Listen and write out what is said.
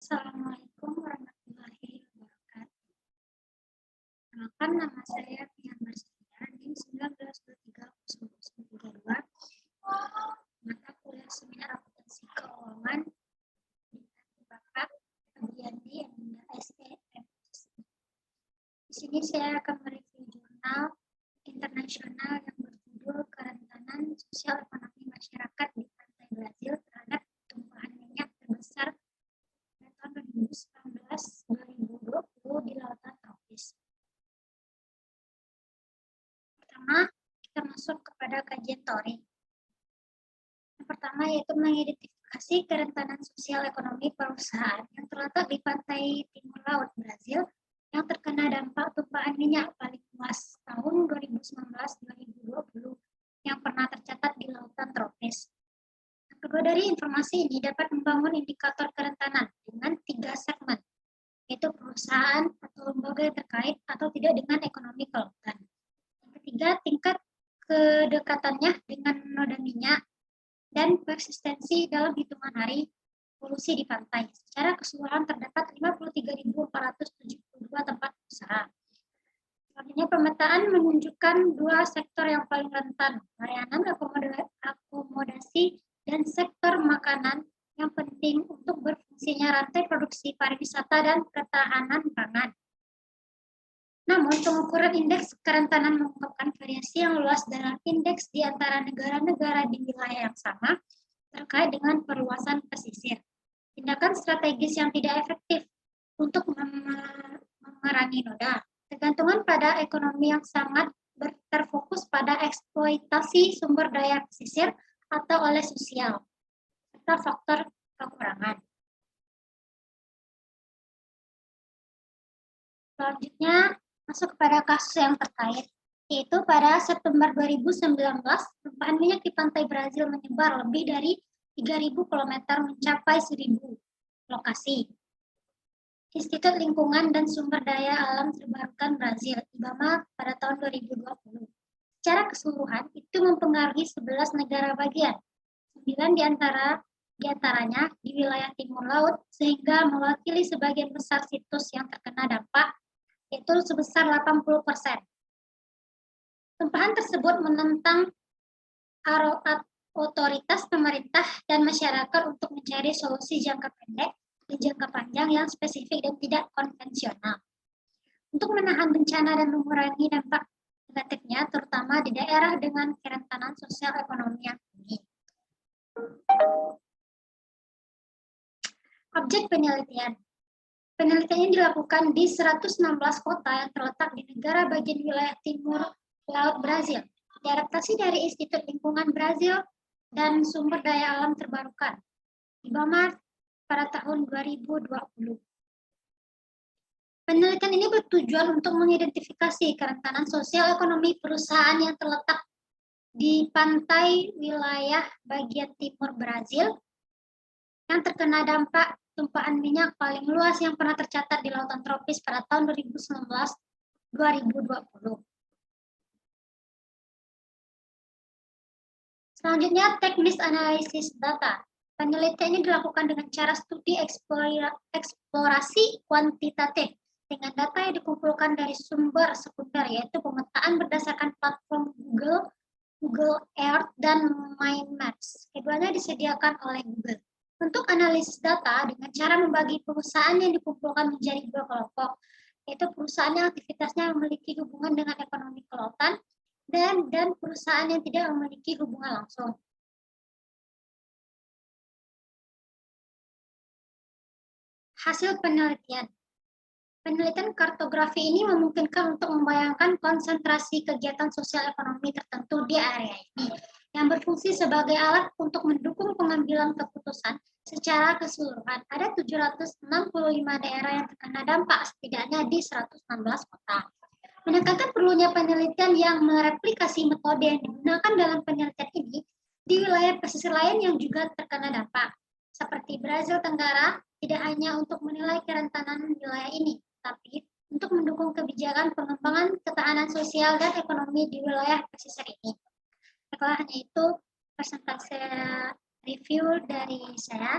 Assalamualaikum warahmatullahi wabarakatuh. Perkenalkan, nama saya Pian Marsia, NIM 19230932, mata kuliah seminar akuntansi keuangan di Bapak Abiyandi SEM. Di sini saya akan mereview jurnal internasional yang berjudul Kerentanan Sosial Ekonomi Masyarakat di Pantai Brazil terhadap tumpahan minyak terbesar tahun 2019-2020 di lautan tropis. Pertama, kita masuk kepada kajian teori. Yang pertama yaitu mengidentifikasi kerentanan sosial ekonomi perusahaan yang terletak di pantai timur laut Brazil yang terkena dampak tumpahan minyak paling luas tahun 2019-2020 yang pernah tercatat di lautan tropis. Kedua dari informasi ini dapat membangun indikator kerentanan dengan 3 segmen, yaitu perusahaan atau lembaga yang terkait atau tidak dengan ekonomi kelautan. Yang ketiga, tingkat kedekatannya dengan noda minyak dan persistensi dalam hitungan hari polusi di pantai. Secara keseluruhan terdapat 53.472 tempat usaha. Selanjutnya, pemetaan menunjukkan 2 sektor yang paling rentan, layanan akomodasi dan sektor makanan yang penting untuk berfungsinya rantai produksi pariwisata dan ketahanan pangan. Namun, pengukuran indeks kerentanan mengungkapkan variasi yang luas dalam indeks di antara negara-negara di wilayah yang sama terkait dengan perluasan pesisir. Tindakan strategis yang tidak efektif untuk memerangi noda, tergantungan pada ekonomi yang sangat terfokus pada eksploitasi sumber daya pesisir atau oleh sosial, serta faktor kekurangan. Selanjutnya, masuk kepada kasus yang terkait, yaitu pada September 2019, tumpahan minyak di pantai Brazil menyebar lebih dari 3.000 km mencapai 1.000 lokasi. Institut Lingkungan dan Sumber Daya Alam Terbarukan Brazil, IBAMA, pada tahun 2020. Secara keseluruhan, itu mempengaruhi 11 negara bagian, 9 diantaranya di wilayah timur laut, sehingga mewakili sebagian besar situs yang terkena dampak, yaitu sebesar 80%. Tumpahan tersebut menentang otoritas pemerintah dan masyarakat untuk mencari solusi jangka pendek dan jangka panjang yang spesifik dan tidak konvensional. Untuk menahan bencana dan mengurangi dampak negatifnya, terutama di daerah dengan kerentanan sosial ekonomi yang tinggi. Objek penelitian. Penelitian ini dilakukan di 116 kota yang terletak di negara bagian wilayah timur laut Brazil. Diadaptasi dari Institut Lingkungan Brazil dan Sumber Daya Alam Terbarukan, IBAMA, pada tahun 2020. Penelitian ini bertujuan untuk mengidentifikasi kerentanan sosial ekonomi perusahaan yang terletak di pantai wilayah bagian timur Brazil yang terkena dampak tumpahan minyak paling luas yang pernah tercatat di lautan tropis pada tahun 2019-2020. Selanjutnya, teknis analisis data. Penelitian ini dilakukan dengan cara studi eksplorasi kuantitatif dengan data yang dikumpulkan dari sumber sekunder, yaitu pemetaan berdasarkan platform Google Earth, dan Mind Maps. Keduanya disediakan oleh Google. Untuk analisis data dengan cara membagi perusahaan yang dikumpulkan menjadi 2 kelompok, yaitu perusahaan yang aktivitasnya memiliki hubungan dengan ekonomi kelautan dan perusahaan yang tidak memiliki hubungan langsung. Hasil penelitian. Penelitian kartografi ini memungkinkan untuk membayangkan konsentrasi kegiatan sosial ekonomi tertentu di area ini, yang berfungsi sebagai alat untuk mendukung pengambilan keputusan secara keseluruhan. Ada 765 daerah yang terkena dampak, setidaknya di 116 kota. Menekankan perlunya penelitian yang mereplikasi metode yang digunakan dalam penelitian ini di wilayah pesisir lain yang juga terkena dampak, seperti Brazil Tenggara, tidak hanya untuk menilai kerentanan wilayah ini, tapi untuk mendukung kebijakan pengembangan ketahanan sosial dan ekonomi di wilayah pesisir ini. Hanya itu presentasi review dari saya.